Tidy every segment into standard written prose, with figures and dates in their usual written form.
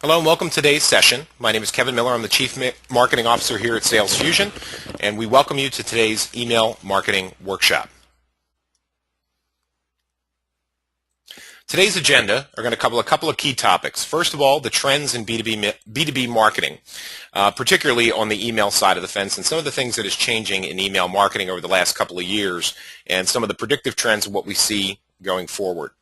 Hello and welcome to today's session. My name is Kevin Miller. I'm the Chief Marketing Officer here at Salesfusion, and we welcome you to today's email marketing workshop. Today's agenda are going to cover a couple of key topics. First of all, the trends in B2B marketing, particularly on the email side of the fence, and some of the things that is changing in email marketing over the last couple of years, and some of the predictive trends of what we see going forward.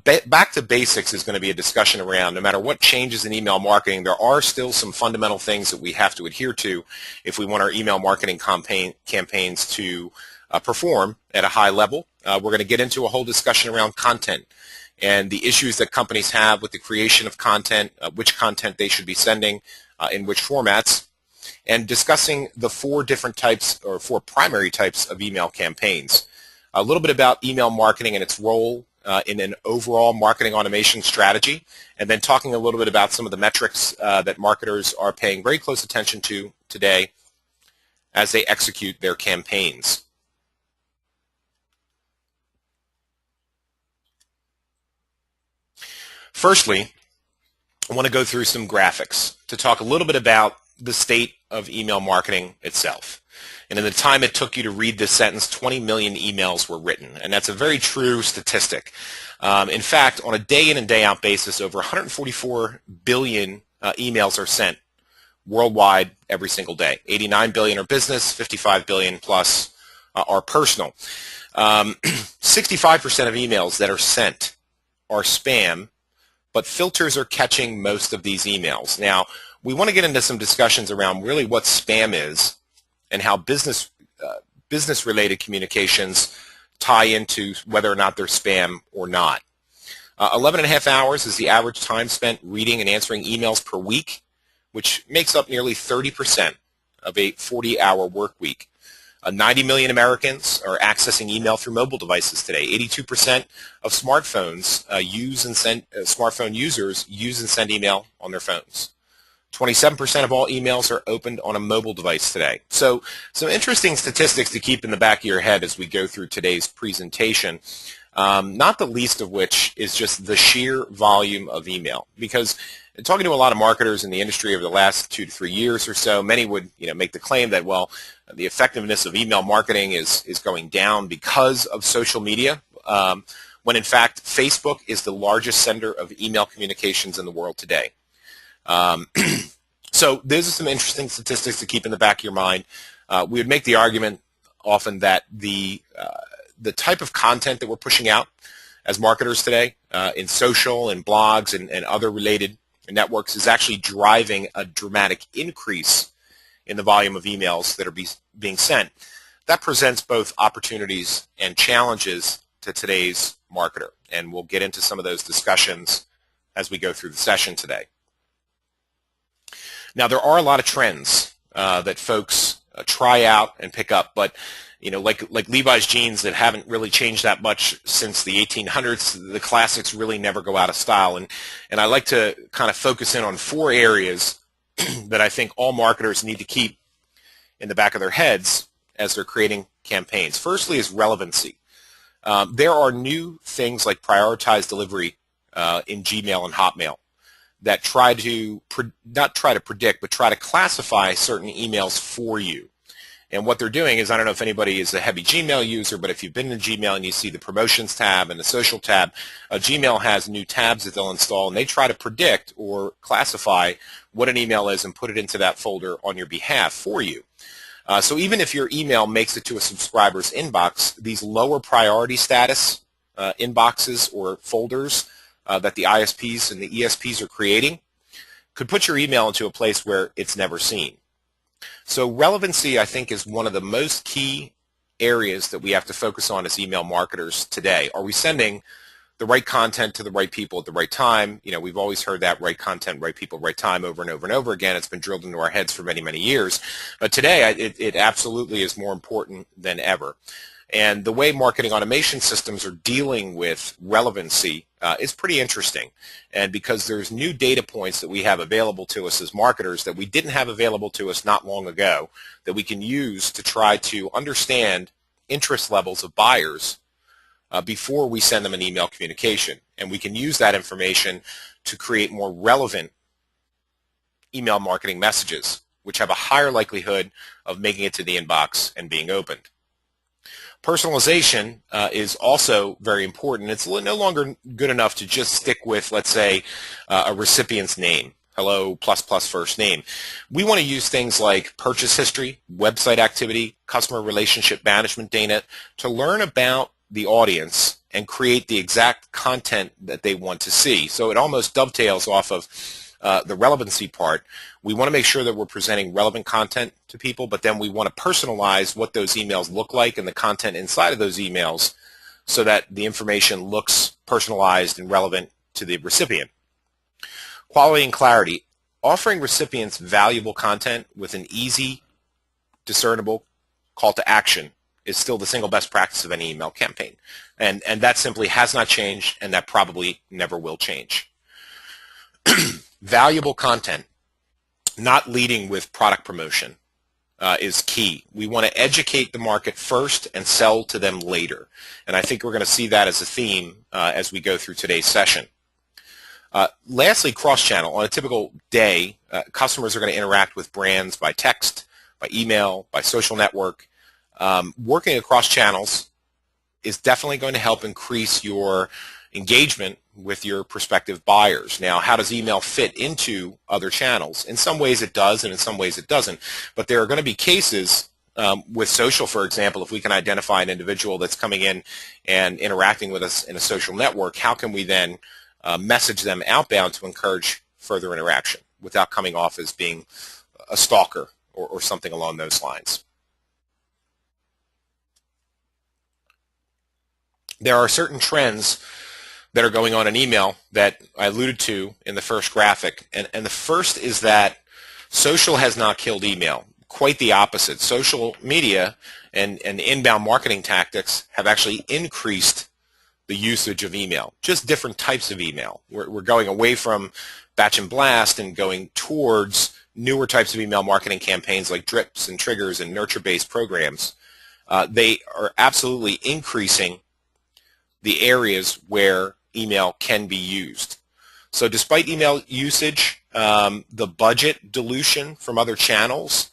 Back to basics is going to be a discussion around no matter what changes in email marketing, there are still some fundamental things that we have to adhere to if we want our email marketing campaigns to perform at a high level. We're going to get into a whole discussion around content and the issues that companies have with the creation of content, which content they should be sending, in which formats, and discussing the four primary types of email campaigns. A little bit about email marketing and its role in an overall marketing automation strategy, and then talking a little bit about some of the metrics that marketers are paying very close attention to today as they execute their campaigns. Firstly, I want to go through some graphics to talk a little bit about the state of email marketing itself. And in the time it took you to read this sentence, 20 million emails were written. And that's a very true statistic. In fact, on a day in and day out basis, over 144 billion emails are sent worldwide every single day. 89 billion are business, 55 billion plus are personal. 65% of emails that are sent are spam, but filters are catching most of these emails. Now, we want to get into some discussions around really what spam is and how business-related communications tie into whether or not they're spam or not. 11.5 hours is the average time spent reading and answering emails per week, which makes up nearly 30% of a 40-hour work week. 90 million Americans are accessing email through mobile devices today. 82% of smartphone users use and send email on their phones. 27% of all emails are opened on a mobile device today. So some interesting statistics to keep in the back of your head as we go through today's presentation, not the least of which is just the sheer volume of email. Because talking to a lot of marketers in the industry over the last 2 to 3 years or so, many would make the claim that, well, the effectiveness of email marketing is going down because of social media, when in fact Facebook is the largest sender of email communications in the world today. So those are some interesting statistics to keep in the back of your mind. We would make the argument often that the type of content that we're pushing out as marketers today in social and blogs and other related networks is actually driving a dramatic increase in the volume of emails that are being sent. That presents both opportunities and challenges to today's marketer, and we'll get into some of those discussions as we go through the session today. Now, there are a lot of trends that folks try out and pick up, but like Levi's jeans that haven't really changed that much since the 1800s. The classics really never go out of style, and I like to kind of focus in on 4 areas that I think all marketers need to keep in the back of their heads as they're creating campaigns. Firstly is relevancy. There are new things like prioritized delivery in Gmail and Hotmail that try to, not try to predict, but try to classify certain emails for you. And what they're doing is, I don't know if anybody is a heavy Gmail user, but if you've been in Gmail and you see the promotions tab and the social tab, Gmail has new tabs that they'll install, and they try to predict or classify what an email is and put it into that folder on your behalf for you. So even if your email makes it to a subscriber's inbox, these lower priority status inboxes or folders that the ISPs and the ESPs are creating could put your email into a place where it's never seen. So relevancy, I think, is one of the most key areas that we have to focus on as email marketers today. Are we sending the right content to the right people at the right time? We've always heard that right content, right people, right time over and over and over again. It's been drilled into our heads for many, many years. But today, it absolutely is more important than ever. And the way marketing automation systems are dealing with relevancy is pretty interesting. And because there's new data points that we have available to us as marketers that we didn't have available to us not long ago that we can use to try to understand interest levels of buyers before we send them an email communication. And we can use that information to create more relevant email marketing messages, which have a higher likelihood of making it to the inbox and being opened. Personalization is also very important. It's no longer good enough to just stick with, let's say, a recipient's name. Hello ++ first name. We want to use things like purchase history, website activity, customer relationship management data to learn about the audience and create the exact content that they want to see. So it almost dovetails off of the relevancy part. We want to make sure that we're presenting relevant content to people, but then we want to personalize what those emails look like and the content inside of those emails so that the information looks personalized and relevant to the recipient. Quality and clarity. Offering recipients valuable content with an easy, discernible call to action is still the single best practice of any email campaign. And that simply has not changed, and that probably never will change. Valuable content, not leading with product promotion, is key. We want to educate the market first and sell to them later. And I think we're going to see that as a theme as we go through today's session. Lastly, cross-channel. On a typical day, customers are going to interact with brands by text, by email, by social network. Working across channels is definitely going to help increase your engagement with your prospective buyers. Now, how does email fit into other channels? In some ways it does, and in some ways it doesn't. But there are going to be cases with social, for example, if we can identify an individual that's coming in and interacting with us in a social network, how can we then message them outbound to encourage further interaction without coming off as being a stalker or something along those lines? There are certain trends that are going on in email that I alluded to in the first graphic. And the first is that social has not killed email. Quite the opposite. Social media and inbound marketing tactics have actually increased the usage of email, just different types of email. We're going away from batch and blast and going towards newer types of email marketing campaigns like drips and triggers and nurture-based programs. They are absolutely increasing the areas where email can be used. So despite email usage, the budget dilution from other channels,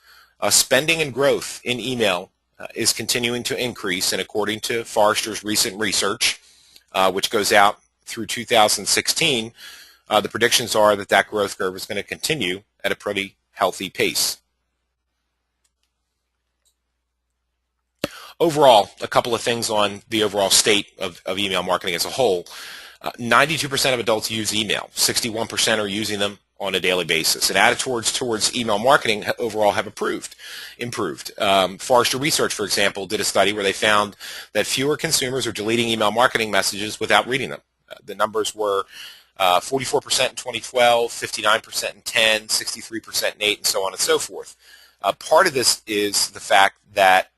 spending and growth in email is continuing to increase, and according to Forrester's recent research, which goes out through 2016, the predictions are that that growth curve is going to continue at a pretty healthy pace. Overall, a couple of things on the overall state of email marketing as a whole. 92% of adults use email. 61% are using them on a daily basis. And attitudes towards email marketing overall have improved. Forrester Research, for example, did a study where they found that fewer consumers are deleting email marketing messages without reading them. The numbers were 44% in 2012, 59% in 10, 63% in 8, and so on and so forth. Part of this is the fact that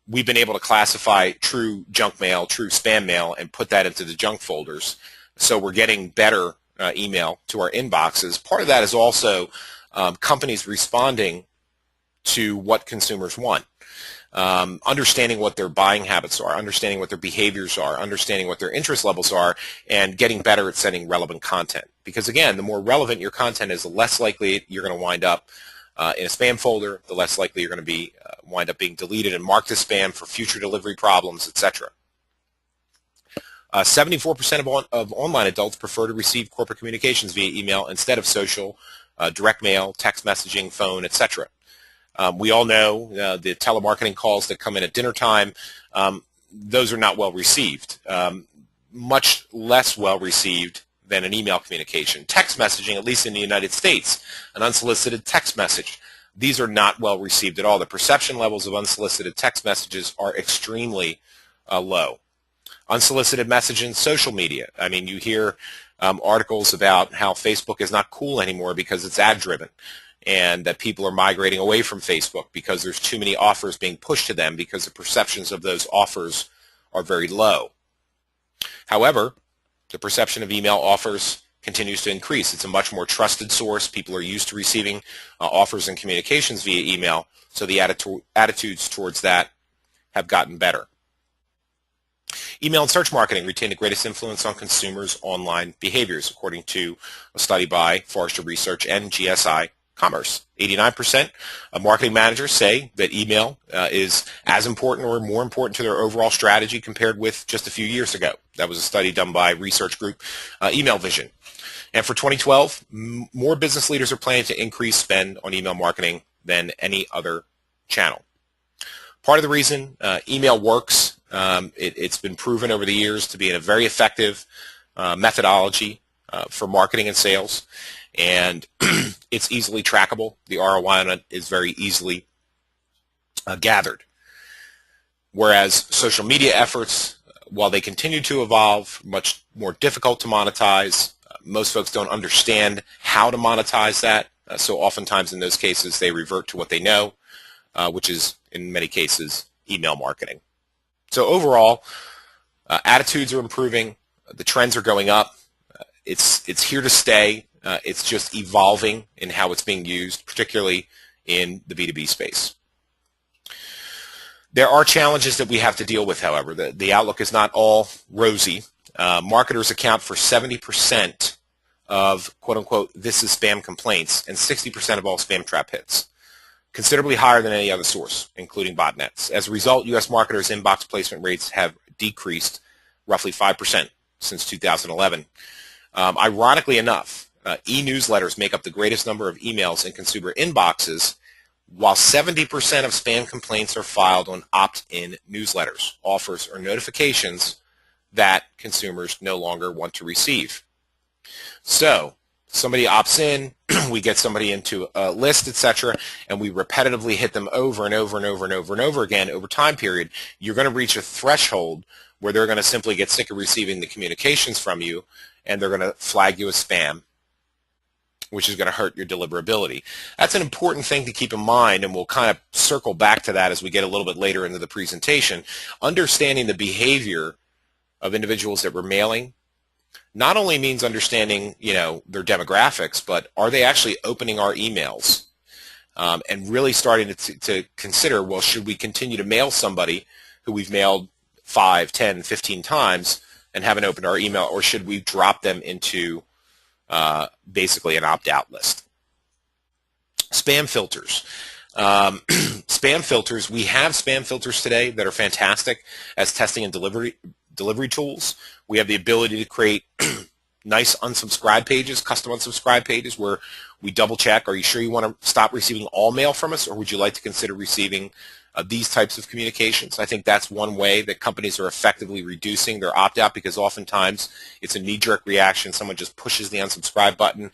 we've been able to classify true junk mail, true spam mail, and put that into the junk folders. So we're getting better email to our inboxes. Part of that is also companies responding to what consumers want. Understanding what their buying habits are, understanding what their behaviors are, understanding what their interest levels are, and getting better at sending relevant content. Because again, the more relevant your content is, the less likely you're going to wind up in a spam folder, the less likely you're going to be wind up being deleted and marked as spam for future delivery problems, etc. 74% of online adults prefer to receive corporate communications via email instead of social, direct mail, text messaging, phone, etc. We all know the telemarketing calls that come in at dinner time. Those are not well received. Much less well received than an email communication. Text messaging, at least in the United States, an unsolicited text message. These are not well received at all. The perception levels of unsolicited text messages are extremely low. Unsolicited messaging, social media. I mean, you hear articles about how Facebook is not cool anymore because it's ad-driven, and that people are migrating away from Facebook because there's too many offers being pushed to them because the perceptions of those offers are very low. However, the perception of email offers continues to increase. It's a much more trusted source. People are used to receiving offers and communications via email, so the attitudes towards that have gotten better. Email and search marketing retain the greatest influence on consumers' online behaviors, according to a study by Forrester Research and GSI Commerce. 89% of marketing managers say that email is as important or more important to their overall strategy compared with just a few years ago. That was a study done by research group Email Vision. And for 2012, more business leaders are planning to increase spend on email marketing than any other channel. Part of the reason email works, it's been proven over the years to be a very effective methodology for marketing and sales, and it's easily trackable. The ROI on it is very easily gathered. Whereas social media efforts, while they continue to evolve, much more difficult to monetize. Most folks don't understand how to monetize that, so oftentimes in those cases they revert to what they know, which is in many cases email marketing. So overall, attitudes are improving, the trends are going up, it's here to stay, it's just evolving in how it's being used, particularly in the B2B space. There are challenges that we have to deal with, however. The outlook is not all rosy. Marketers account for 70% of quote-unquote this is spam complaints and 60% of all spam trap hits, considerably higher than any other source, including botnets. As a result, U.S. marketers' inbox placement rates have decreased roughly 5% since 2011. Ironically enough, e-newsletters make up the greatest number of emails in consumer inboxes, while 70% of spam complaints are filed on opt-in newsletters, offers, or notifications that consumers no longer want to receive. So somebody opts in, we get somebody into a list, etc., and we repetitively hit them over and over and over and over and over again over time period. You're going to reach a threshold where they're going to simply get sick of receiving the communications from you, and they're going to flag you as spam, which is going to hurt your deliverability. That's an important thing to keep in mind, and we'll kind of circle back to that as we get a little bit later into the presentation. Understanding the behavior of individuals that we're mailing not only means understanding, their demographics, but are they actually opening our emails? And really starting to consider, well, should we continue to mail somebody who we've mailed 5, 10, 15 times and haven't opened our email, or should we drop them into basically an opt-out list? Spam filters. Spam filters, we have spam filters today that are fantastic as testing and delivery tools. We have the ability to create nice unsubscribe pages, custom unsubscribe pages, where we double check, are you sure you want to stop receiving all mail from us, or would you like to consider receiving these types of communications? I think that's one way that companies are effectively reducing their opt-out, because oftentimes it's a knee-jerk reaction. Someone just pushes the unsubscribe button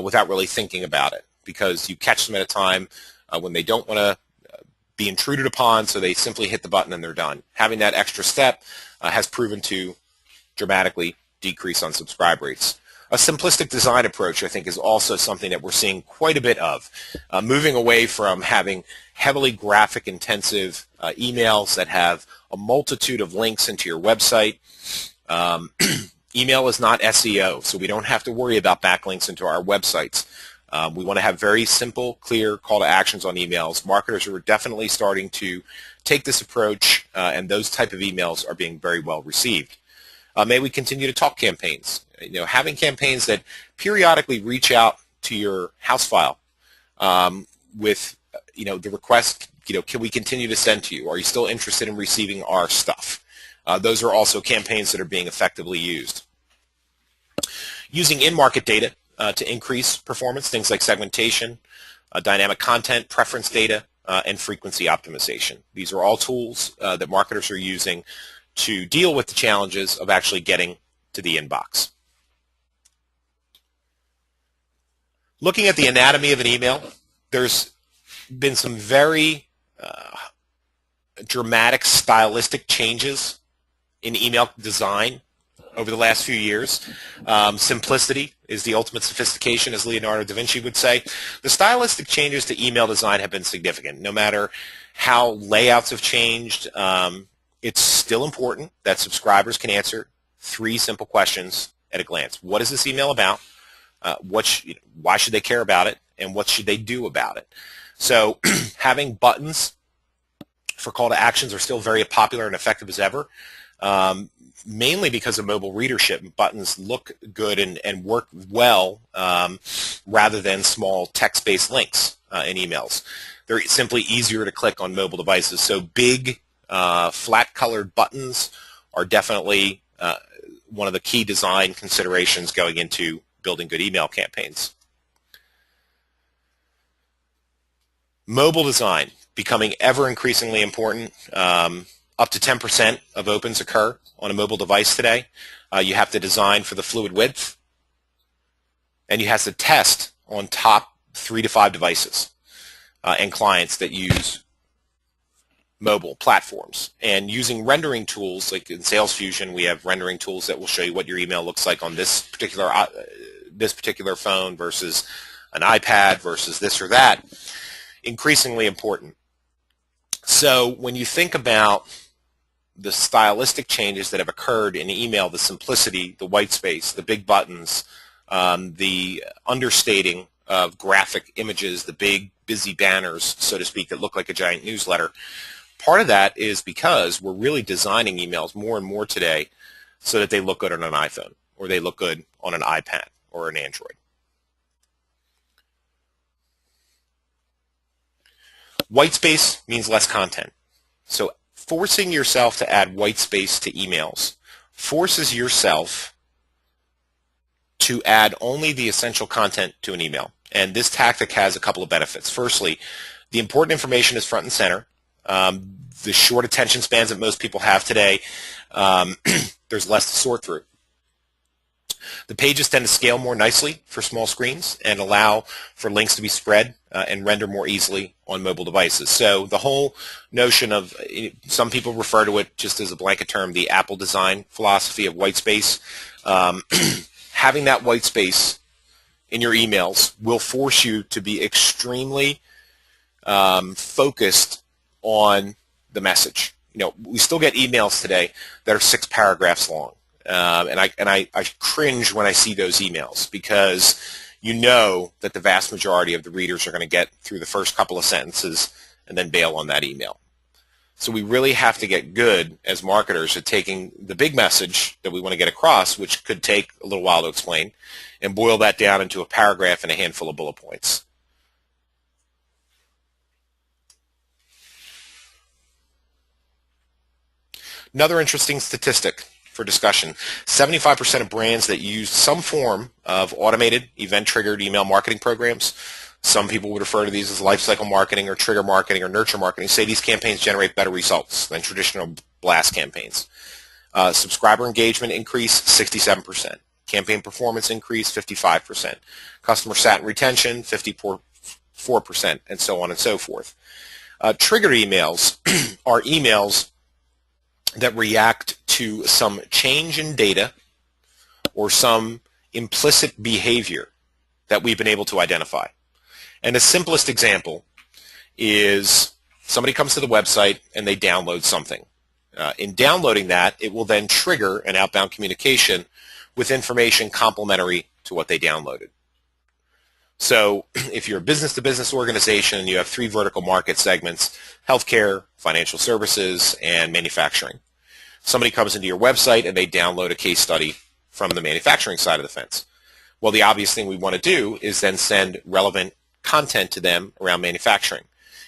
without really thinking about it, because you catch them at a time when they don't want to be intruded upon, so they simply hit the button and they're done. Having that extra step has proven to dramatically decrease unsubscribe rates. A simplistic design approach, I think, is also something that we're seeing quite a bit of, moving away from having heavily graphic-intensive emails that have a multitude of links into your website. Email is not SEO, so we don't have to worry about backlinks into our websites. We want to have very simple, clear call to actions on emails. Marketers are definitely starting to take this approach, and those type of emails are being very well received. May we continue to talk campaigns. Having campaigns that periodically reach out to your house file with, the request, can we continue to send to you? Are you still interested in receiving our stuff? Those are also campaigns that are being effectively used. Using in-market data to increase performance, things like segmentation, dynamic content, preference data, and frequency optimization. These are all tools that marketers are using to deal with the challenges of actually getting to the inbox. Looking at the anatomy of an email, there's been some very dramatic stylistic changes in email design over the last few years. Simplicity is the ultimate sophistication, as Leonardo da Vinci would say. The stylistic changes to email design have been significant. No matter how layouts have changed, it's still important that subscribers can answer 3 simple questions at a glance. What is this email about? Why should they care about it? And what should they do about it? So having buttons for call to actions are still very popular and effective as ever. mainly because of mobile readership. Buttons look good and work well rather than small text-based links in emails. They're simply easier to click on mobile devices. So big, flat-colored buttons are definitely one of the key design considerations going into building good email campaigns. Mobile design becoming ever increasingly important. Up to 10% of opens occur on a mobile device today. You have to design for the fluid width, and you have to test on top 3 to 5 devices and clients that use mobile platforms. And using rendering tools, like in Salesfusion, we have rendering tools that will show you what your email looks like on this particular phone versus an iPad versus this or that. Increasingly important. So when you think about the stylistic changes that have occurred in email, the simplicity, the white space, the big buttons, the understating of graphic images, the big busy banners, so to speak, that look like a giant newsletter, part of that is because we're really designing emails more and more today so that they look good on an iPhone or they look good on an iPad or an Android. White space means less content. So forcing yourself to add white space to emails forces yourself to add only the essential content to an email. And this tactic has a couple of benefits. Firstly, the important information is front and center. The short attention spans that most people have today, there's less to sort through. The pages tend to scale more nicely for small screens and allow for links to be spread and render more easily on mobile devices. So the whole notion of, some people refer to it just as a blanket term, the Apple design philosophy of white space. Having that white space in your emails will force you to be extremely focused on the message. We still get emails today that are 6 paragraphs long. And I cringe when I see those emails because you know that the vast majority of the readers are going to get through the first couple of sentences and then bail on that email. So we really have to get good as marketers at taking the big message that we want to get across, which could take a little while to explain, and boil that down into a paragraph and a handful of bullet points. Another interesting statistic for discussion, 75% of brands that use some form of automated event-triggered email marketing programs, some people would refer to these as lifecycle marketing or trigger marketing or nurture marketing, say these campaigns generate better results than traditional blast campaigns. Subscriber engagement increase, 67%. Campaign performance increase, 55%. Customer sat and retention, 54%, and so on and so forth. Triggered emails are emails that react to some change in data or some implicit behavior that we've been able to identify. And the simplest example is somebody comes to the website and they download something. In downloading that, it will then trigger an outbound communication with information complementary to what they downloaded. So if you're a business-to-business organization and you have 3 vertical market segments, healthcare, financial services, and manufacturing, somebody comes into your website and they download a case study from the manufacturing side of the fence. Well, the obvious thing we want to do is then send relevant content to them around manufacturing.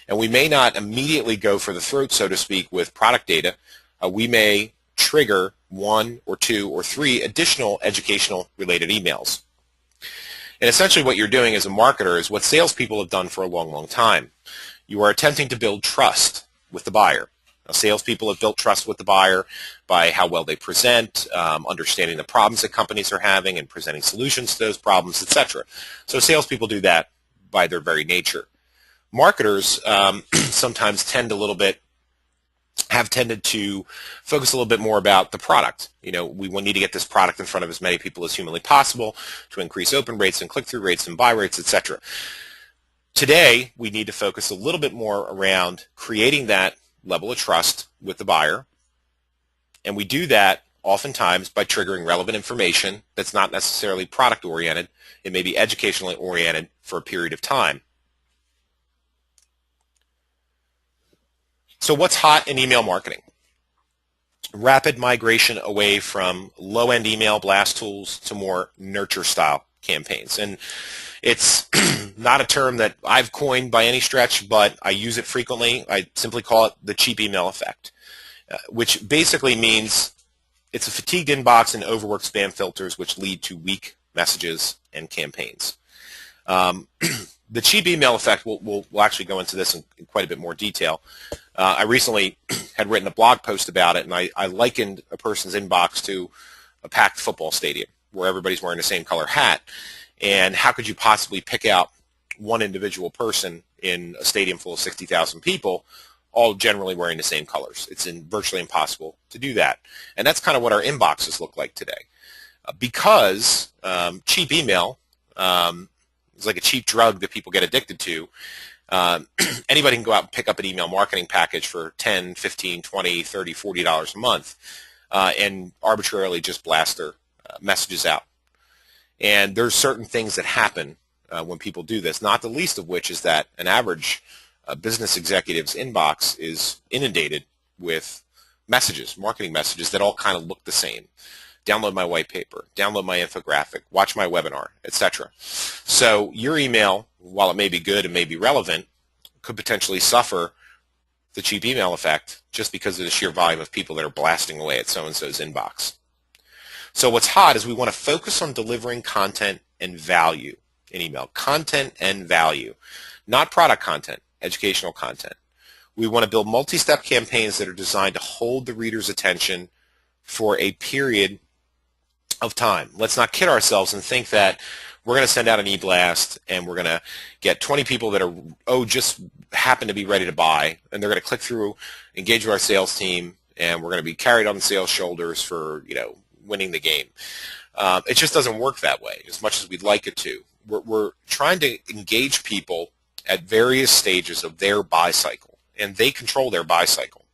And we may not immediately go for the throat, so to speak, with product data. We may trigger 1 or 2 or 3 additional educational related emails. And essentially what you're doing as a marketer is what salespeople have done for a long, long time. You are attempting to build trust with the buyer. Now, salespeople have built trust with the buyer by how well they present, understanding the problems that companies are having and presenting solutions to those problems, etc. So salespeople do that by their very nature. Marketers sometimes have tended to focus a little bit more about the product. We will need to get this product in front of as many people as humanly possible to increase open rates and click-through rates and buy rates, etc. Today, we need to focus a little bit more around creating that level of trust with the buyer, and we do that oftentimes by triggering relevant information that's not necessarily product-oriented. It may be educationally oriented for a period of time. So what's hot in email marketing? rapid migration away from low-end email blast tools to more nurture-style campaigns. And it's not a term that I've coined by any stretch, but I use it frequently. I simply call it the cheap email effect, which basically means it's a fatigued inbox and overworked spam filters which lead to weak messages and campaigns. The cheap email effect, we'll actually go into this in quite a bit more detail. I recently had written a blog post about it, and I likened a person's inbox to a packed football stadium where everybody's wearing the same color hat. And how could you possibly pick out one individual person in a stadium full of 60,000 people, all generally wearing the same colors? It's virtually impossible to do that. And that's kind of what our inboxes look like today. Because cheap email is like a cheap drug that people get addicted to. Anybody can go out and pick up an email marketing package for $10, $15, $20, $30, $40 a month and arbitrarily just blast their messages out. And there's certain things that happen when people do this, not the least of which is that an average business executive's inbox is inundated with messages, marketing messages that all kind of look the same. Download my white paper, download my infographic, watch my webinar, etc. So your email, while it may be good and may be relevant, could potentially suffer the cheap email effect just because of the sheer volume of people that are blasting away at so-and-so's inbox. So what's hot is we want to focus on delivering content and value in email. Content and value, not product content, educational content. We want to build multi-step campaigns that are designed to hold the reader's attention for a period of time. Let's not kid ourselves and think that we're going to send out an e-blast and we're going to get 20 people that are, just happen to be ready to buy, and they're going to click through, engage with our sales team, and we're going to be carried on the sales shoulders for, winning the game. It just doesn't work that way as much as we'd like it to. We're trying to engage people at various stages of their buy cycle, and they control their buy cycle.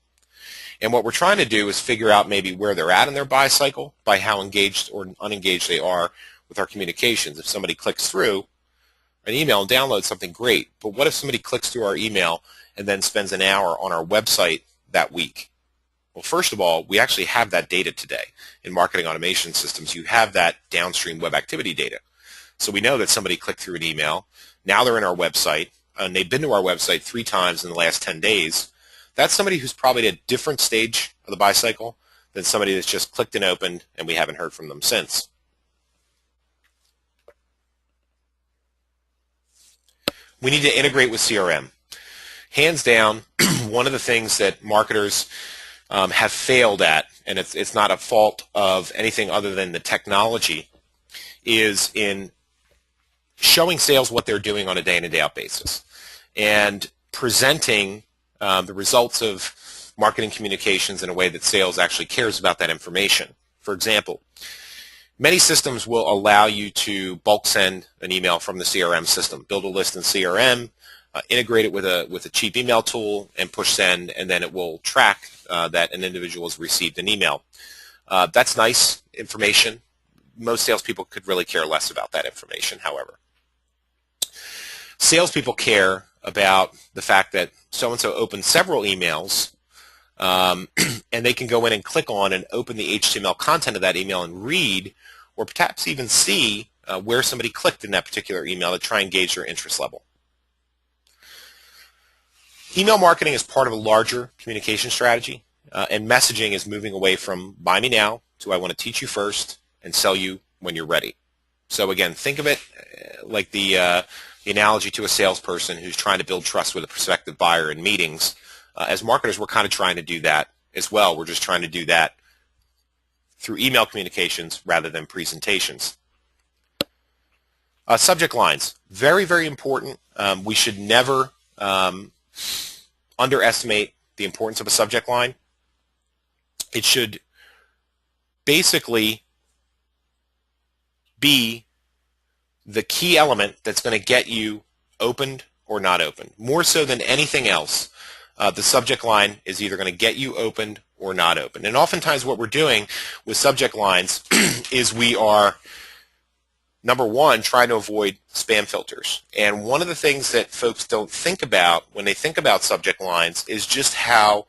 And what we're trying to do is figure out maybe where they're at in their buy cycle by how engaged or unengaged they are with our communications. If somebody clicks through an email and downloads something, great. But what if somebody clicks through our email and then spends an hour on our website that week? Well, first of all, we actually have that data today. In marketing automation systems, you have that downstream web activity data. So we know that somebody clicked through an email. Now they're in our website, and they've been to our website 3 times in the last 10 days. That's somebody who's probably at a different stage of the buy cycle than somebody that's just clicked and opened, and we haven't heard from them since. We need to integrate with CRM. Hands down, one of the things that marketers have failed at, and it's not a fault of anything other than the technology, is in showing sales what they're doing on a day-in and day-out basis and presenting the results of marketing communications in a way that sales actually cares about that information. For example, many systems will allow you to bulk send an email from the CRM system, build a list in CRM, integrate it with a cheap email tool, and push send, and then it will track that an individual has received an email. That's nice information. Most salespeople could really care less about that information, however. Salespeople care about the fact that so-and-so opened several emails, and they can go in and click on and open the HTML content of that email and read, or perhaps even see where somebody clicked in that particular email to try and gauge their interest level. Email marketing is part of a larger communication strategy, and messaging is moving away from buy me now to I want to teach you first and sell you when you're ready. So again, think of it like the analogy to a salesperson who's trying to build trust with a prospective buyer in meetings. As marketers, we're kind of trying to do that as well. We're just trying to do that through email communications rather than presentations. Subject lines, very, very important. We should never underestimate the importance of a subject line. It should basically be the key element that's going to get you opened or not opened. More so than anything else, the subject line is either going to get you opened or not opened. And oftentimes what we're doing with subject lines is we are, number one, trying to avoid spam filters. And one of the things that folks don't think about when they think about subject lines is just how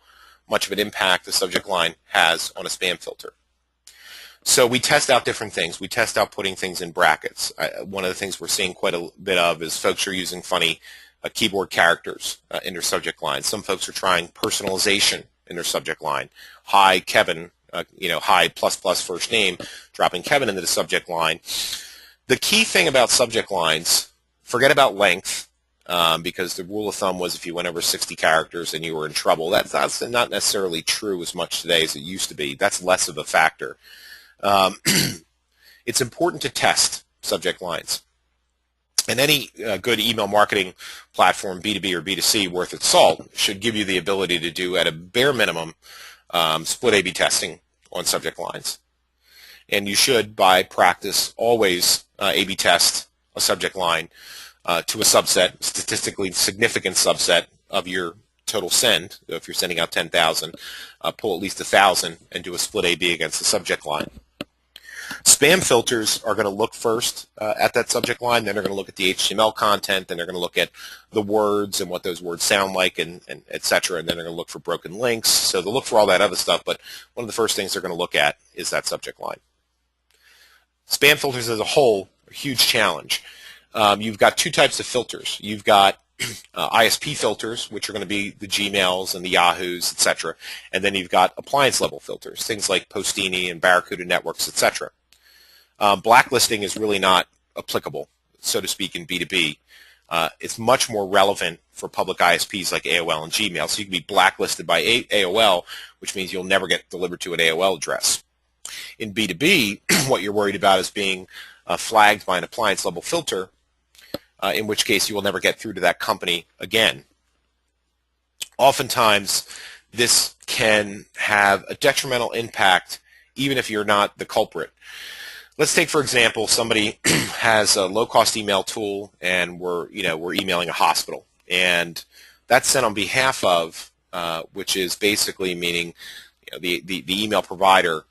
much of an impact the subject line has on a spam filter. So we test out different things. We test out putting things in brackets. One of the things we're seeing quite a bit of is folks are using funny keyboard characters in their subject line. Some folks are trying personalization in their subject line. Hi, Kevin, hi, plus first name, dropping Kevin into the subject line. The key thing about subject lines, forget about length, because the rule of thumb was if you went over 60 characters and you were in trouble. That's not necessarily true as much today as it used to be. That's less of a factor. It's important to test subject lines. And any good email marketing platform, B2B or B2C, worth its salt, should give you the ability to do, at a bare minimum, split A/B testing on subject lines. And you should, by practice, always A/B test a subject line to a subset, statistically significant subset of your total send. If you're sending out 10,000, pull at least 1,000 and do a split A/B against the subject line. Spam filters are going to look first at that subject line, then they're going to look at the HTML content, then they're going to look at the words and what those words sound like, and et cetera, and then they're going to look for broken links. So they'll look for all that other stuff, but one of the first things they're going to look at is that subject line. Spam filters as a whole are a huge challenge. You've got two types of filters. You've got ISP filters, which are going to be the Gmails and the Yahoos, etc. And then you've got appliance-level filters, things like Postini and Barracuda Networks, etc. Blacklisting is really not applicable, so to speak, in B2B. It's much more relevant for public ISPs like AOL and Gmail. So you can be blacklisted by AOL, which means you'll never get delivered to an AOL address. In B2B, what you're worried about is being flagged by an appliance-level filter, in which case you will never get through to that company again. Oftentimes, this can have a detrimental impact even if you're not the culprit. Let's take, for example, somebody has a low-cost email tool and we're emailing a hospital, and that's sent on behalf of, which is basically meaning the email provider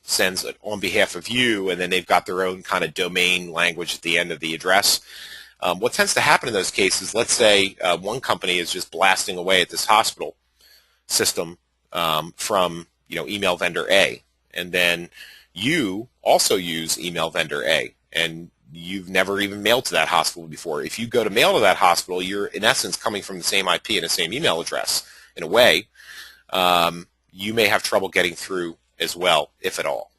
sends it on behalf of you, and then they've got their own kind of domain language at the end of the address. What tends to happen in those cases, let's say one company is just blasting away at this hospital system from email vendor A, and then you also use email vendor A, and you've never even mailed to that hospital before. If you go to mail to that hospital, you're in essence coming from the same IP and the same email address. In a way, you may have trouble getting through as well, if at all.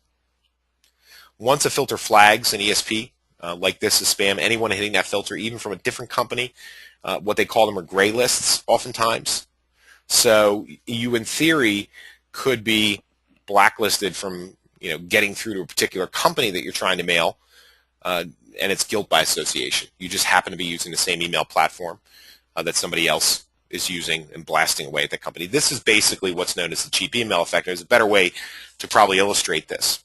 Once a filter flags an ESP, like this is spam, anyone hitting that filter, even from a different company, what they call them are gray lists oftentimes. So you, in theory, could be blacklisted from getting through to a particular company that you're trying to mail, and it's guilt by association. You just happen to be using the same email platform that somebody else is using and blasting away at the company. This is basically what's known as the cheap email effect. There's a better way to probably illustrate this.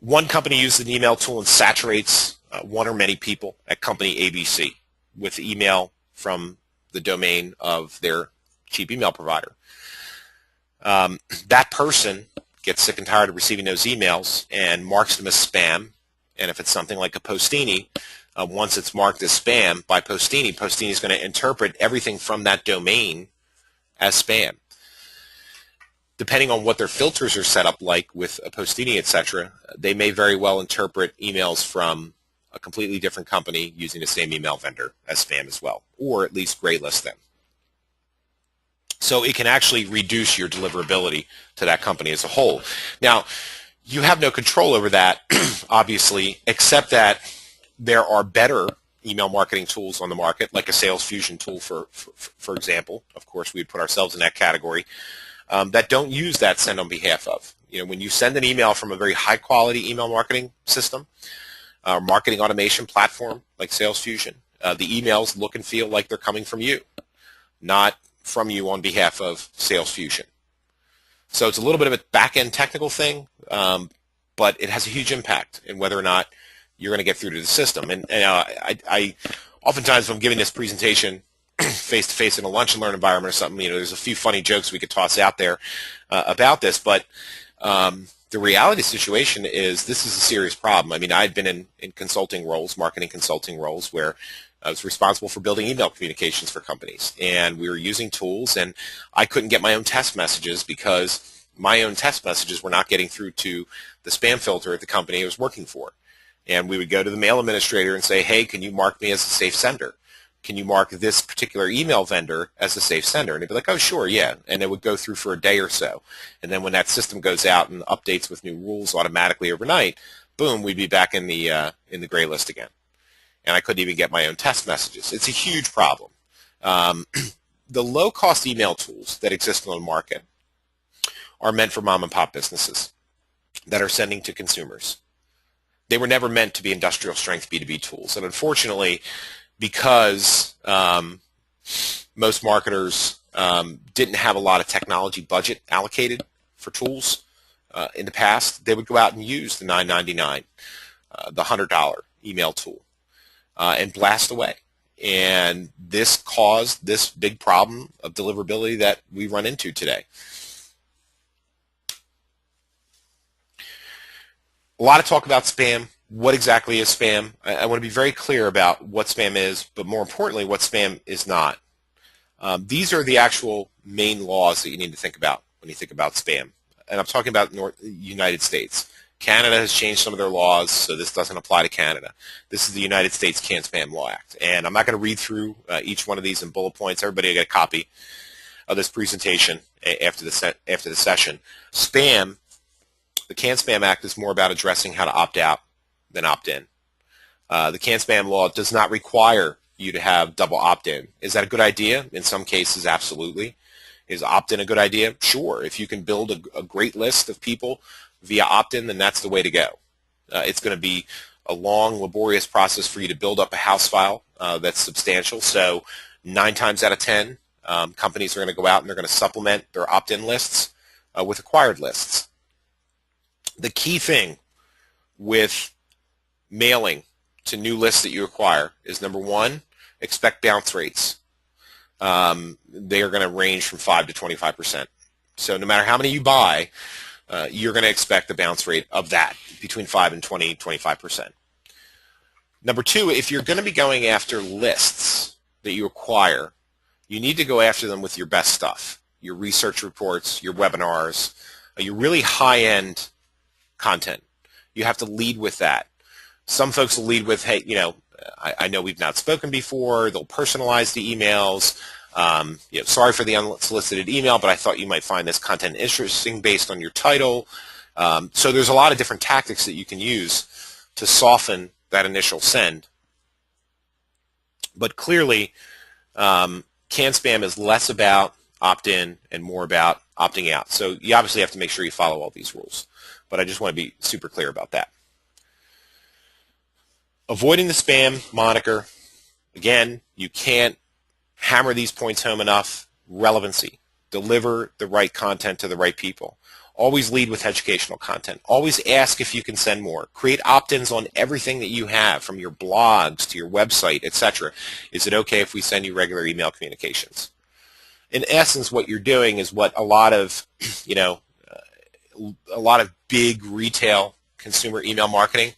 One company uses an email tool and saturates one or many people at company ABC with email from the domain of their cheap email provider. That person gets sick and tired of receiving those emails and marks them as spam. And if it's something like a Postini, once it's marked as spam by Postini, Postini is going to interpret everything from that domain as spam. Depending on what their filters are set up like with a Postini, etc., they may very well interpret emails from a completely different company using the same email vendor as spam as well, or at least gray list them. So it can actually reduce your deliverability to that company as a whole. Now, you have no control over that, obviously, except that there are better email marketing tools on the market, like a Salesfusion tool, for example. Of course, we'd put ourselves in that category, that don't use that send on behalf of. When you send an email from a very high-quality email marketing system, or marketing automation platform like Salesfusion, the emails look and feel like they're coming from you, not from you on behalf of Salesfusion. So it's a little bit of a back-end technical thing, but it has a huge impact in whether or not you're going to get through to the system. And I oftentimes, when I'm giving this presentation face-to-face in a lunch and learn environment or something, there's a few funny jokes we could toss out there about this, but the reality situation is this is a serious problem. I mean, I've been in consulting roles, marketing consulting roles, where I was responsible for building email communications for companies, and we were using tools, and I couldn't get my own test messages because my own test messages were not getting through to the spam filter at the company I was working for. And we would go to the mail administrator and say, hey, can you mark me as a safe sender? Can you mark this particular email vendor as a safe sender? And they'd be like, oh, sure, yeah. And it would go through for a day or so. And then when that system goes out and updates with new rules automatically overnight, boom, we'd be back in the gray list again. And I couldn't even get my own test messages. It's a huge problem. The low-cost email tools that exist on the market are meant for mom-and-pop businesses that are sending to consumers. They were never meant to be industrial-strength B2B tools. And unfortunately, because most marketers didn't have a lot of technology budget allocated for tools in the past, they would go out and use the $9.99, the $100 email tool, and blast away. And this caused this big problem of deliverability that we run into today. A lot of talk about spam. What exactly is spam? I want to be very clear about what spam is, but more importantly, what spam is not. These are the actual main laws that you need to think about when you think about spam. And I'm talking about United States. Canada has changed some of their laws, so this doesn't apply to Canada. This is the United States Can't Spam Law Act. And I'm not going to read through each one of these in bullet points. Everybody will get a copy of this presentation after the session. Spam, the Can't Spam Act, is more about addressing how to opt out than opt in. The Can't Spam law does not require you to have double opt-in. Is that a good idea? In some cases, absolutely. Is opt-in a good idea? Sure. If you can build a great list of people via opt-in, then that's the way to go. It's going to be a long, laborious process for you to build up a house file that's substantial. So 9 times out of 10, companies are going to go out and they're going to supplement their opt-in lists with acquired lists. The key thing with mailing to new lists that you acquire is, number one, expect bounce rates. They are going to range from 5 to 25%. So no matter how many you buy, you're going to expect a bounce rate of that, between 5 and 25%. Number two, if you're going to be going after lists that you acquire, you need to go after them with your best stuff, your research reports, your webinars, your really high-end content. You have to lead with that. Some folks will lead with, hey, I know we've not spoken before. They'll personalize the emails. Sorry for the unsolicited email, but I thought you might find this content interesting based on your title. So there's a lot of different tactics that you can use to soften that initial send. But clearly, Can Spam is less about opt-in and more about opting out. So you obviously have to make sure you follow all these rules. But I just want to be super clear about that. Avoiding the spam moniker. Again, you can't hammer these points home enough. Relevancy. Deliver the right content to the right people. Always lead with educational content. Always ask if you can send more. Create opt-ins on everything that you have, from your blogs to your website, etc. Is it okay if we send you regular email communications? In essence, what you're doing is what a lot of, big retail consumer email marketing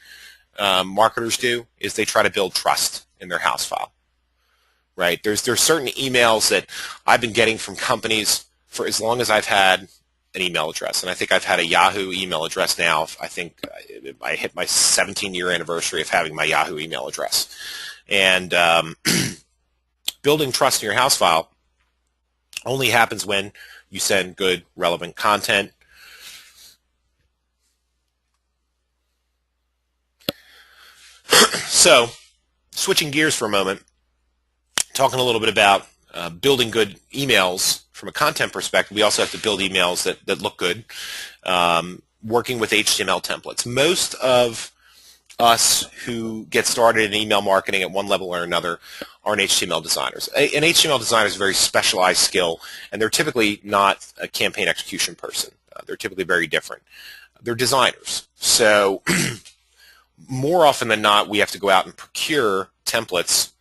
marketers do, is they try to build trust in their house file. Right? There's certain emails that I've been getting from companies for as long as I've had an email address, and I think I've had a Yahoo email address now. I think I hit my 17-year anniversary of having my Yahoo email address. And building trust in your house file only happens when you send good, relevant content. So, switching gears for a moment, talking a little bit about building good emails from a content perspective. We also have to build emails that look good, working with HTML templates. Most of us who get started in email marketing at one level or another aren't HTML designers. An HTML designer is a very specialized skill, and they're typically not a campaign execution person. They're typically very different. They're designers. So more often than not, we have to go out and procure templates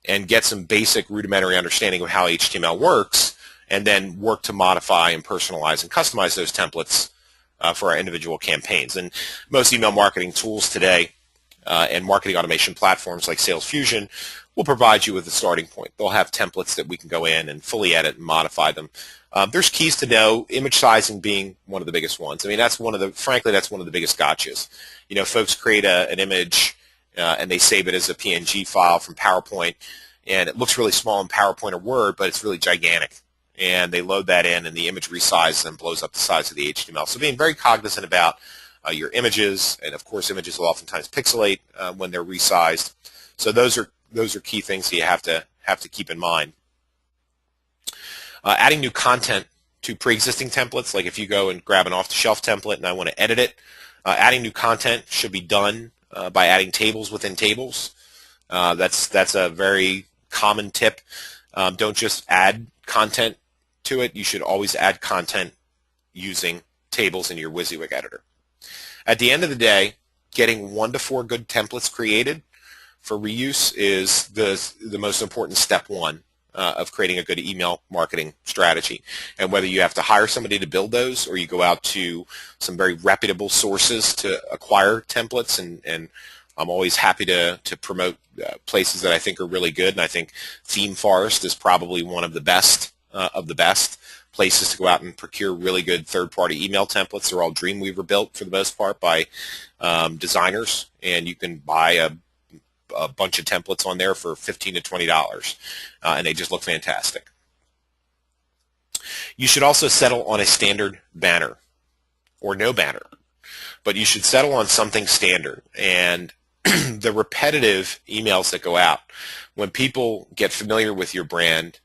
and get some basic rudimentary understanding of how HTML works, and then work to modify and personalize and customize those templates for our individual campaigns. And most email marketing tools today and marketing automation platforms like Salesfusion will provide you with a starting point. They'll have templates that we can go in and fully edit and modify them. There's keys to know, image sizing being one of the biggest ones. I mean, frankly, that's one of the biggest gotchas. You know, folks create an image and they save it as a PNG file from PowerPoint, and it looks really small in PowerPoint or Word, but it's really gigantic. And they load that in, and the image resizes and blows up the size of the HTML. So being very cognizant about your images, and of course, images will oftentimes pixelate when they're resized. So those are key things that you have to keep in mind. Adding new content to pre-existing templates, like if you go and grab an off-the-shelf template and I want to edit it, adding new content should be done by adding tables within tables. That's a very common tip. Don't just add content to it. You should always add content using tables in your WYSIWYG editor. At the end of the day, getting 1 to 4 good templates created for reuse is the most important step one of creating a good email marketing strategy. And whether you have to hire somebody to build those or you go out to some very reputable sources to acquire templates, and I'm always happy to promote places that I think are really good, and I think Theme Forest is probably one of the best places to go out and procure really good third-party email templates. They're all Dreamweaver built for the most part by designers, and you can buy a bunch of templates on there for $15 to $20, and they just look fantastic. You should also settle on a standard banner or no banner, but you should settle on something standard. And the repetitive emails that go out, when people get familiar with your brand,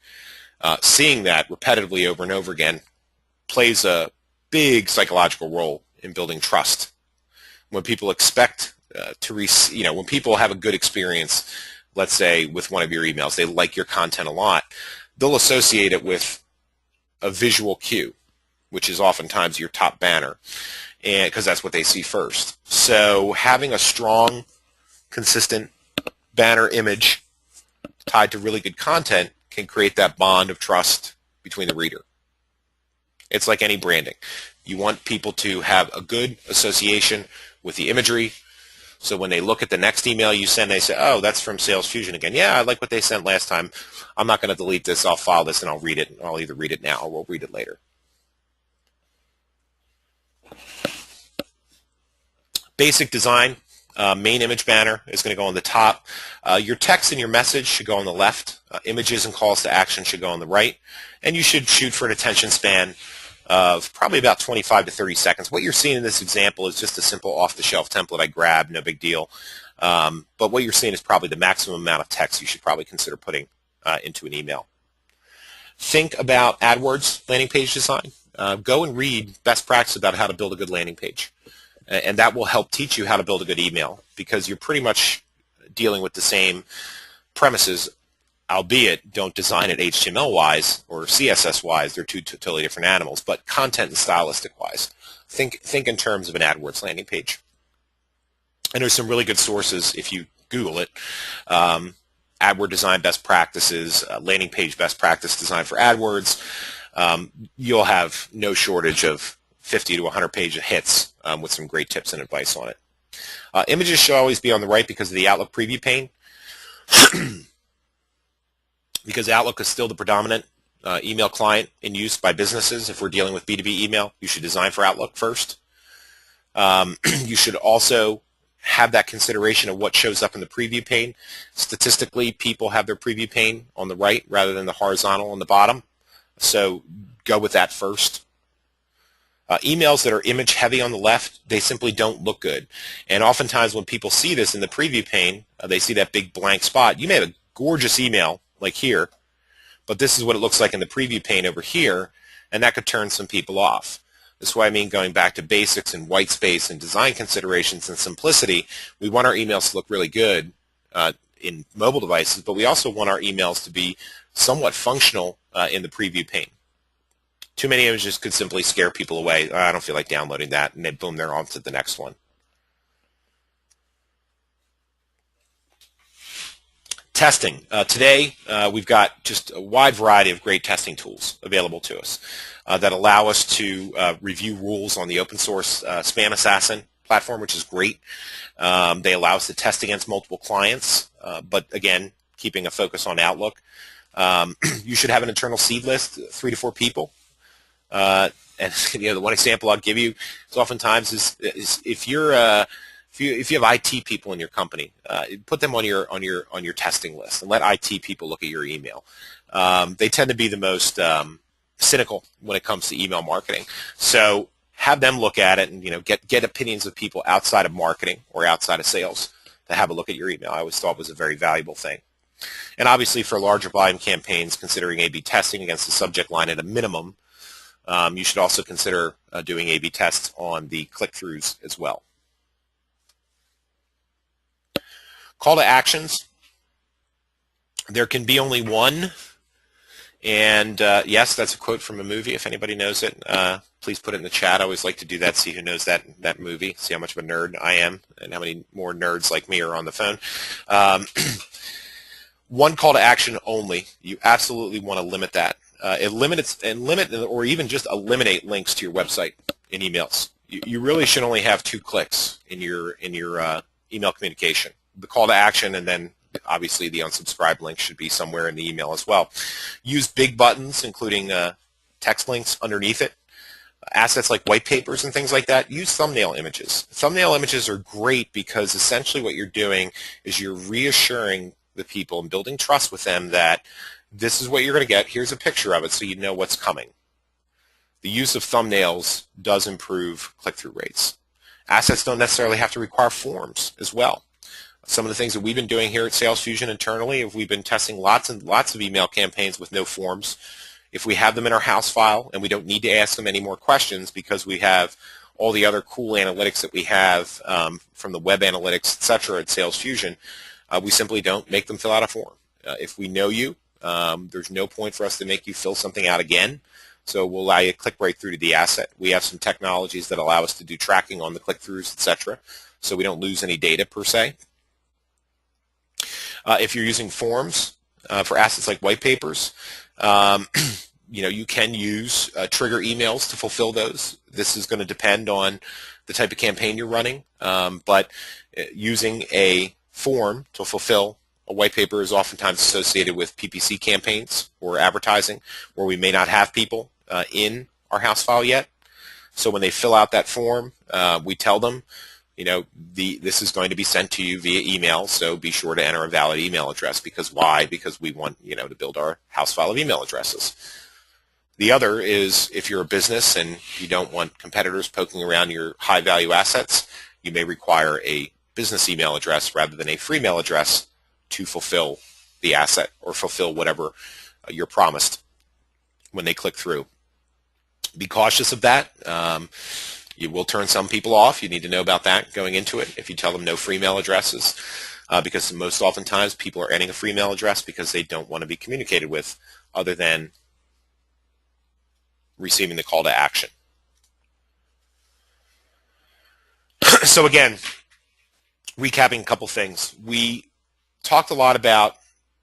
seeing that repetitively over and over again plays a big psychological role in building trust. When people expect when people have a good experience, let's say with one of your emails, they like your content a lot, they'll associate it with a visual cue, which is oftentimes your top banner, and because that's what they see first. So having a strong, consistent banner image tied to really good content can create that bond of trust between the reader. It's like any branding. You want people to have a good association with the imagery, so when they look at the next email you send, they say, oh, that's from Salesfusion again. Yeah, I like what they sent last time. I'm not going to delete this. I'll file this and I'll read it. I'll either read it now or we'll read it later. Basic design. Main image banner is going to go on the top. Your text and your message should go on the left. Images and calls to action should go on the right. And you should shoot for an attention span of probably about 25 to 30 seconds. What you're seeing in this example is just a simple off-the-shelf template I grabbed, no big deal. But what you're seeing is probably the maximum amount of text you should probably consider putting into an email. Think about AdWords landing page design. Go and read best practice about how to build a good landing page. And that will help teach you how to build a good email, because you're pretty much dealing with the same premises, albeit don't design it HTML-wise or CSS-wise. They're two totally different animals, but content and stylistic-wise. Think in terms of an AdWords landing page. And there's some really good sources if you Google it. AdWords design best practices, landing page best practice design for AdWords. You'll have no shortage of 50 to 100 page hits with some great tips and advice on it. Images should always be on the right because of the Outlook preview pane. Because Outlook is still the predominant email client in use by businesses. If we're dealing with B2B email, you should design for Outlook first. You should also have that consideration of what shows up in the preview pane. Statistically, people have their preview pane on the right rather than the horizontal on the bottom. So go with that first. Emails that are image heavy on the left, they simply don't look good. And oftentimes when people see this in the preview pane, they see that big blank spot. You may have a gorgeous email like here, but this is what it looks like in the preview pane over here, and that could turn some people off. This is why I mean going back to basics and white space and design considerations and simplicity. We want our emails to look really good in mobile devices, but we also want our emails to be somewhat functional in the preview pane. Too many images could simply scare people away. I don't feel like downloading that, and then boom, they're on to the next one. Testing. Today, we've got just a wide variety of great testing tools available to us that allow us to review rules on the open source Spam Assassin platform, which is great. They allow us to test against multiple clients, but again, keeping a focus on Outlook. You should have an internal seed list, 3 to 4 people. And the one example I'll give you is oftentimes is if you have IT people in your company, put them on your testing list and let IT people look at your email. They tend to be the most cynical when it comes to email marketing. So have them look at it and get opinions of people outside of marketing or outside of sales to have a look at your email. I always thought was a very valuable thing. And obviously for larger volume campaigns, considering A/B testing against the subject line at a minimum, you should also consider doing A/B tests on the click-throughs as well. Call to actions. There can be only one. And yes, that's a quote from a movie. If anybody knows it, please put it in the chat. I always like to do that, see who knows that movie, see how much of a nerd I am, and how many more nerds like me are on the phone. One call to action only. You absolutely want to limit that. Limit or even just eliminate links to your website in emails. You really should only have 2 clicks in your email communication. The call to action, and then obviously the unsubscribe link should be somewhere in the email as well. Use big buttons, including text links underneath it. Assets like white papers and things like that. Use thumbnail images. Thumbnail images are great because essentially what you're doing is you're reassuring the people and building trust with them that this is what you're going to get. Here's a picture of it so you know what's coming. The use of thumbnails does improve click-through rates. Assets don't necessarily have to require forms as well. Some of the things that we've been doing here at Salesfusion internally, if we've been testing lots and lots of email campaigns with no forms, if we have them in our house file and we don't need to ask them any more questions because we have all the other cool analytics that we have from the web analytics, etc. at Salesfusion, we simply don't make them fill out a form. If we know you, there's no point for us to make you fill something out again. So we'll allow you to click right through to the asset. We have some technologies that allow us to do tracking on the click-throughs, etc. So we don't lose any data per se. If you're using forms for assets like white papers, you can use trigger emails to fulfill those. This is going to depend on the type of campaign you're running, but using a form to fulfill a white paper is oftentimes associated with PPC campaigns or advertising where we may not have people in our house file yet. So when they fill out that form, we tell them, this is going to be sent to you via email, so be sure to enter a valid email address. Because why? Because we want, to build our house file of email addresses. The other is if you're a business and you don't want competitors poking around your high-value assets, you may require a business email address rather than a free mail address to fulfill the asset or fulfill whatever you're promised when they click through. Be cautious of that. You will turn some people off. You need to know about that going into it if you tell them no free mail addresses, because most oftentimes people are entering a free mail address because they don't want to be communicated with other than receiving the call to action. So again, recapping a couple things. We talked a lot about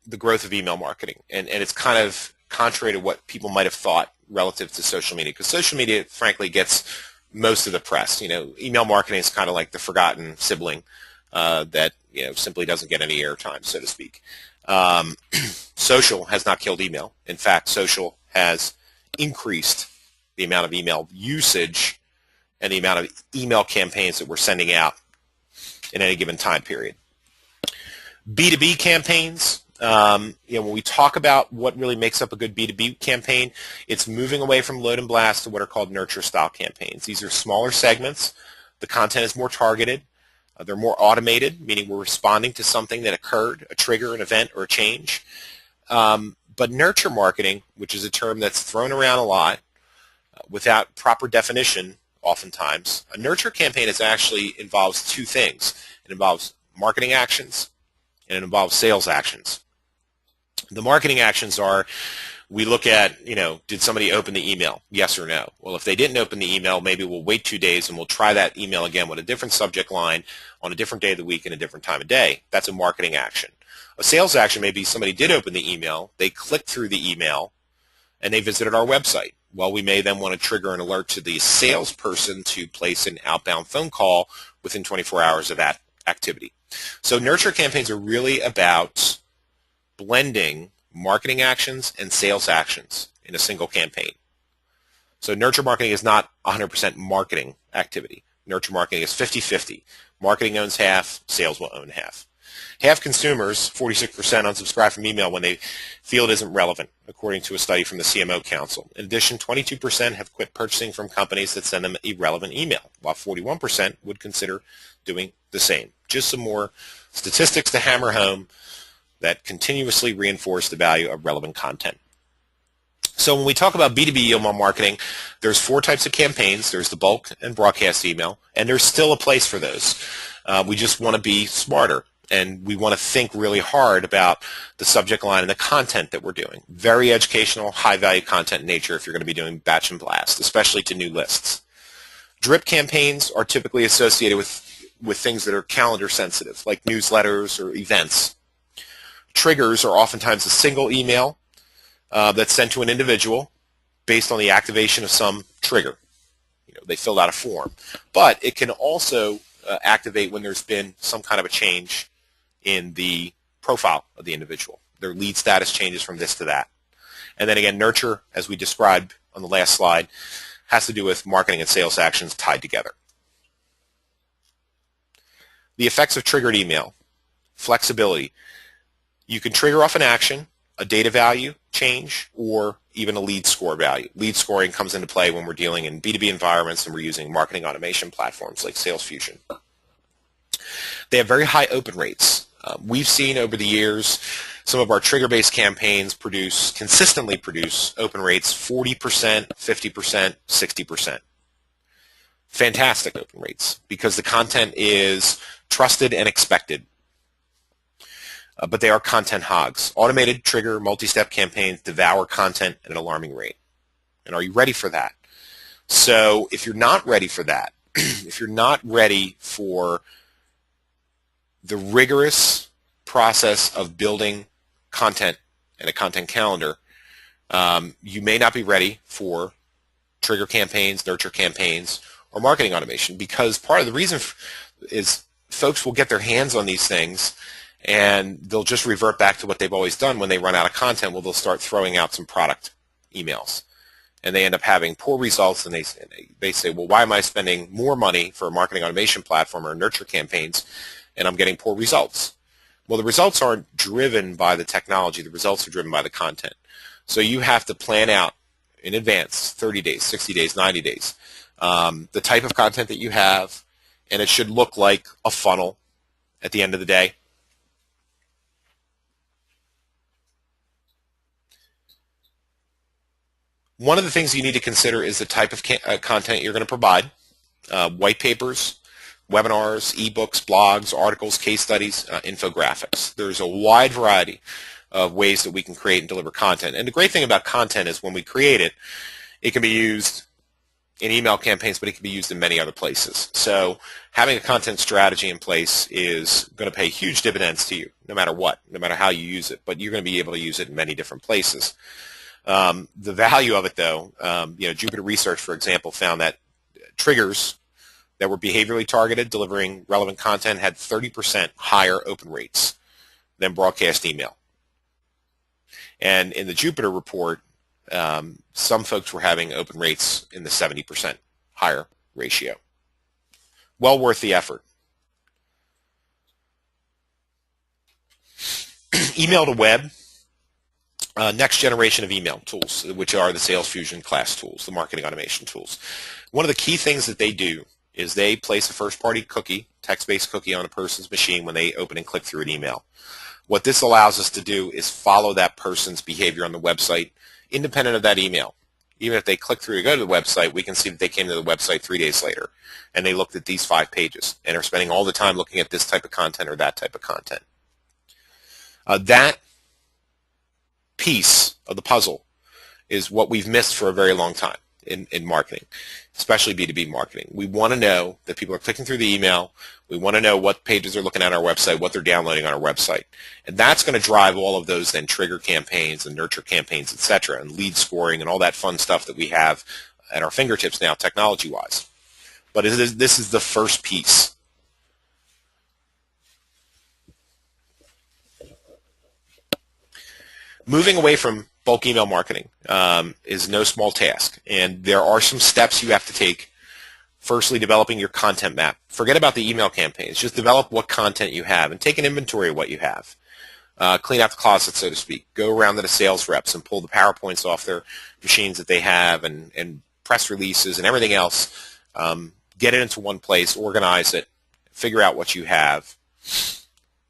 the growth of email marketing, and it's kind of contrary to what people might have thought relative to social media, because social media, frankly, gets most of the press. Email marketing is kind of like the forgotten sibling that simply doesn't get any airtime, so to speak. Social has not killed email. In fact, social has increased the amount of email usage and the amount of email campaigns that we're sending out in any given time period. B2B campaigns. When we talk about what really makes up a good B2B campaign, it's moving away from load and blast to what are called nurture style campaigns. These are smaller segments. The content is more targeted. They're more automated, meaning we're responding to something that occurred, a trigger, an event, or a change. But nurture marketing, which is a term that's thrown around a lot without proper definition oftentimes, a nurture campaign actually involves 2 things. It involves marketing actions and it involves sales actions. The marketing actions are, we look at, did somebody open the email? Yes or no? Well, if they didn't open the email, maybe we'll wait 2 days and we'll try that email again with a different subject line on a different day of the week and a different time of day. That's a marketing action. A sales action may be somebody did open the email, they clicked through the email, and they visited our website. Well, we may then want to trigger an alert to the salesperson to place an outbound phone call within 24 hours of that activity. So nurture campaigns are really about blending marketing actions and sales actions in a single campaign. So nurture marketing is not 100% marketing activity. Nurture marketing is 50-50. Marketing owns half, sales will own half. Half consumers, 46%, unsubscribe from email when they feel it isn't relevant, according to a study from the CMO Council. In addition, 22% have quit purchasing from companies that send them irrelevant email, while 41% would consider doing the same. Just some more statistics to hammer home that continuously reinforce the value of relevant content. So when we talk about B2B email marketing, there's 4 types of campaigns. There's the bulk and broadcast email, and there's still a place for those. We just want to be smarter, and we want to think really hard about the subject line and the content that we're doing. Very educational, high-value content in nature if you're going to be doing batch and blast, especially to new lists. Drip campaigns are typically associated with things that are calendar sensitive, like newsletters or events. Triggers are oftentimes a single email that's sent to an individual based on the activation of some trigger. They filled out a form. But it can also activate when there's been some kind of a change in the profile of the individual. Their lead status changes from this to that. And then again, nurture, as we described on the last slide, has to do with marketing and sales actions tied together. The effects of triggered email. Flexibility. You can trigger off an action, a data value change, or even a lead score value. Lead scoring comes into play when we're dealing in B2B environments and we're using marketing automation platforms like Salesfusion. They have very high open rates. We've seen over the years some of our trigger-based campaigns consistently produce open rates 40%, 50%, 60%. Fantastic open rates because the content is trusted and expected. But they are content hogs. Automated trigger multi-step campaigns devour content at an alarming rate. And are you ready for that? So if you're not ready for that, if you're not ready for the rigorous process of building content and a content calendar, you may not be ready for trigger campaigns, nurture campaigns, or marketing automation, because part of the reason is folks will get their hands on these things and they'll just revert back to what they've always done. When they run out of content, well, they'll start throwing out some product emails. And they end up having poor results, and they say, well, why am I spending more money for a marketing automation platform or nurture campaigns, and I'm getting poor results? Well, the results aren't driven by the technology. The results are driven by the content. So you have to plan out in advance, 30 days, 60 days, 90 days, the type of content that you have, and it should look like a funnel at the end of the day. One of the things you need to consider is the type of content you're going to provide. White papers, webinars, ebooks, blogs, articles, case studies, infographics. There's a wide variety of ways that we can create and deliver content. And the great thing about content is when we create it, it can be used in email campaigns, but it can be used in many other places. So having a content strategy in place is going to pay huge dividends to you, no matter what, no matter how you use it. But you're going to be able to use it in many different places. The value of it, though, Jupiter Research, for example, found that triggers that were behaviorally targeted, delivering relevant content, had 30% higher open rates than broadcast email. And in the Jupiter report, some folks were having open rates in the 70% higher ratio. Well worth the effort. Email to web. Next generation of email tools, which are the Salesfusion class tools, the marketing automation tools. One of the key things that they do is they place a first-party cookie, text-based cookie on a person's machine when they open and click through an email. What this allows us to do is follow that person's behavior on the website independent of that email. Even if they click through to go to the website, we can see that they came to the website 3 days later and they looked at these 5 pages and are spending all the time looking at this type of content or that type of content. That piece of the puzzle is what we've missed for a very long time in marketing. especially B2B marketing. We want to know that people are clicking through the email. We want to know what pages they're looking at on our website, what they're downloading on our website. And that's going to drive all of those then trigger campaigns and nurture campaigns, etc., and lead scoring and all that fun stuff that we have at our fingertips now technology-wise. But this is the first piece. Moving away from bulk email marketing is no small task, and there are some steps you have to take. Firstly, developing your content map. Forget about the email campaigns. Just develop what content you have and take an inventory of what you have. Clean out the closet, so to speak. Go around to the sales reps and pull the PowerPoints off their machines that they have and press releases and everything else. Get it into one place, organize it, figure out what you have,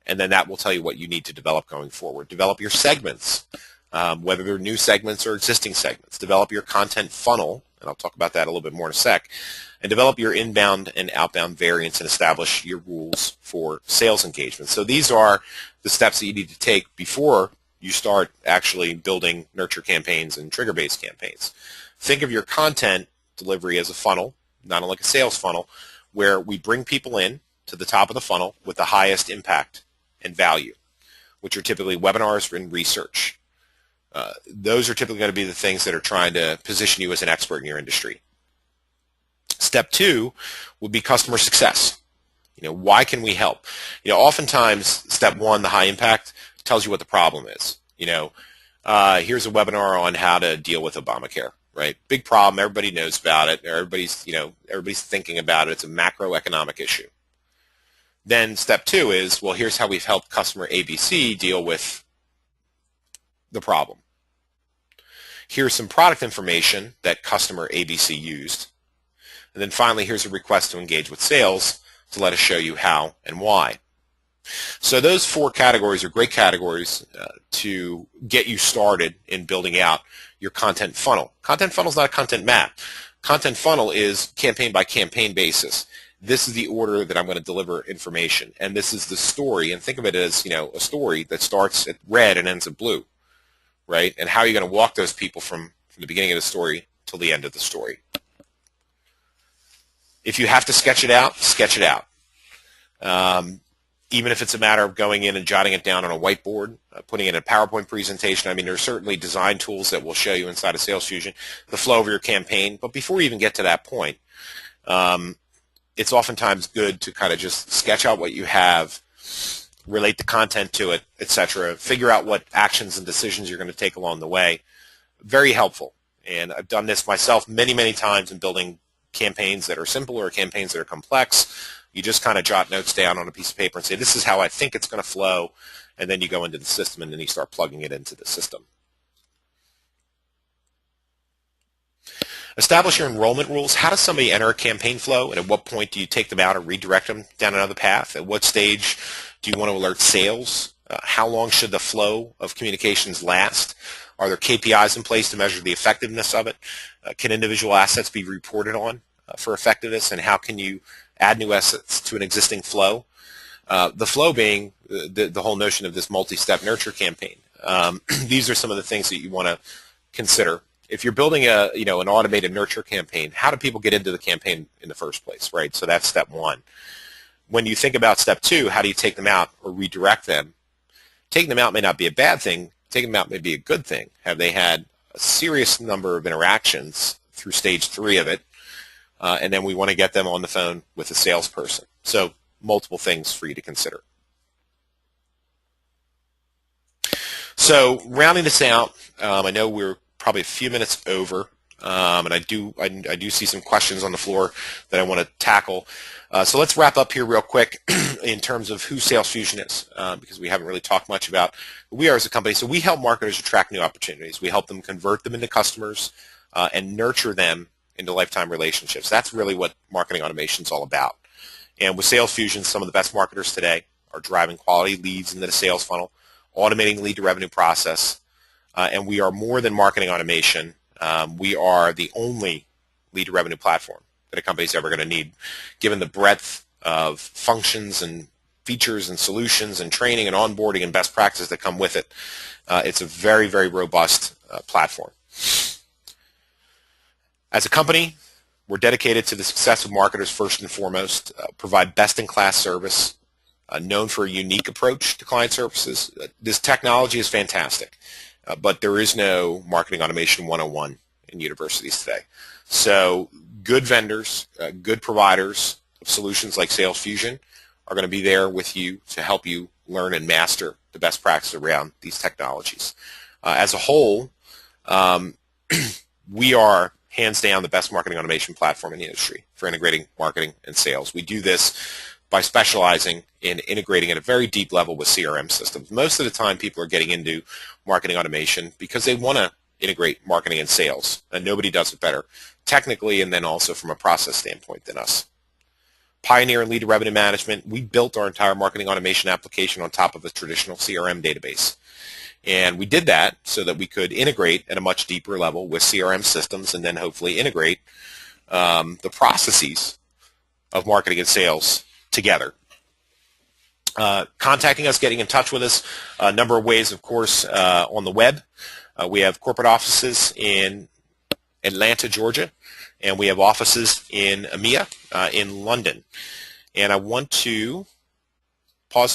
and then that will tell you what you need to develop going forward. Develop your segments, whether they're new segments or existing segments. Develop your content funnel, and I'll talk about that a little bit more in a sec, and develop your inbound and outbound variants and establish your rules for sales engagement. So these are the steps that you need to take before you start actually building nurture campaigns and trigger-based campaigns. Think of your content delivery as a funnel, not unlike a sales funnel, where we bring people in to the top of the funnel with the highest impact and value, which are typically webinars and research. Those are typically going to be the things that are trying to position you as an expert in your industry. Step 2 would be customer success. Why can we help? Oftentimes, step 1, the high impact, tells you what the problem is. Here's a webinar on how to deal with Obamacare, right? Big problem. Everybody knows about it. Everybody's thinking about it. It's a macroeconomic issue. Then step 2 is, well, here's how we've helped customer ABC deal with the problem. Here's some product information that customer ABC used. And then finally, here's a request to engage with sales to let us show you how and why. So those 4 categories are great categories to get you started in building out your content funnel. Content funnel is not a content map. Content funnel is campaign by campaign basis. This is the order that I'm going to deliver information, and this is the story. And think of it as a story that starts at red and ends at blue, right? And how are you going to walk those people from the beginning of the story till the end of the story? If you have to sketch it out, sketch it out. Even if it's a matter of going in and jotting it down on a whiteboard, putting it in a PowerPoint presentation. I mean, there are certainly design tools that will show you inside of Salesfusion the flow of your campaign. But before you even get to that point, it's oftentimes good to kind of just sketch out what you have, relate the content to it, etc. Figure out what actions and decisions you're going to take along the way. Very helpful. And I've done this myself many, many times in building campaigns that are simple or campaigns that are complex. You just kind of jot notes down on a piece of paper and say, this is how I think it's going to flow, and then you go into the system and then you start plugging it into the system. Establish your enrollment rules. How does somebody enter a campaign flow, and at what point do you take them out or redirect them down another path? At what stage do you want to alert sales? How long should the flow of communications last? Are there KPIs in place to measure the effectiveness of it? Can individual assets be reported on for effectiveness, and how can you add new assets to an existing flow? The flow being the whole notion of this multi-step nurture campaign. These are some of the things that you want to consider. If you're building an automated nurture campaign, how do people get into the campaign in the first place, right? So that's step 1. When you think about step 2, how do you take them out or redirect them? Taking them out may not be a bad thing. Taking them out may be a good thing. Have they had a serious number of interactions through stage 3 of it? And then we want to get them on the phone with a salesperson. So multiple things for you to consider. So rounding this out, I know we're probably a few minutes over, and I do see some questions on the floor that I want to tackle. So let's wrap up here real quick in terms of who Salesfusion is, because we haven't really talked much about who we are as a company. So we help marketers attract new opportunities. We help them convert them into customers and nurture them into lifetime relationships. That's really what marketing automation is all about. And with Salesfusion, some of the best marketers today are driving quality leads into the sales funnel, automating the lead to revenue process, and we are more than marketing automation. We are the only lead to revenue platform that a company's ever going to need, given the breadth of functions and features and solutions and training and onboarding and best practices that come with it. It's a very, very robust platform. As a company, We're dedicated to the success of marketers first and foremost, provide best-in-class service, known for a unique approach to client services. This technology is fantastic, but there is no marketing automation 101 in universities today. So good vendors, good providers of solutions like Salesfusion are going to be there with you to help you learn and master the best practices around these technologies. As a whole, we are hands down the best marketing automation platform in the industry for integrating marketing and sales. We do this by specializing in integrating at a very deep level with CRM systems. Most of the time people are getting into marketing automation because they want to integrate marketing and sales, and nobody does it better technically and then also from a process standpoint than us. Pioneer in lead revenue management, we built our entire marketing automation application on top of a traditional CRM database. And we did that so that we could integrate at a much deeper level with CRM systems and then hopefully integrate the processes of marketing and sales together. Contacting us, getting in touch with us, a number of ways, of course, on the web. We have corporate offices in Atlanta, Georgia, and we have offices in EMEA in London. And I want to pause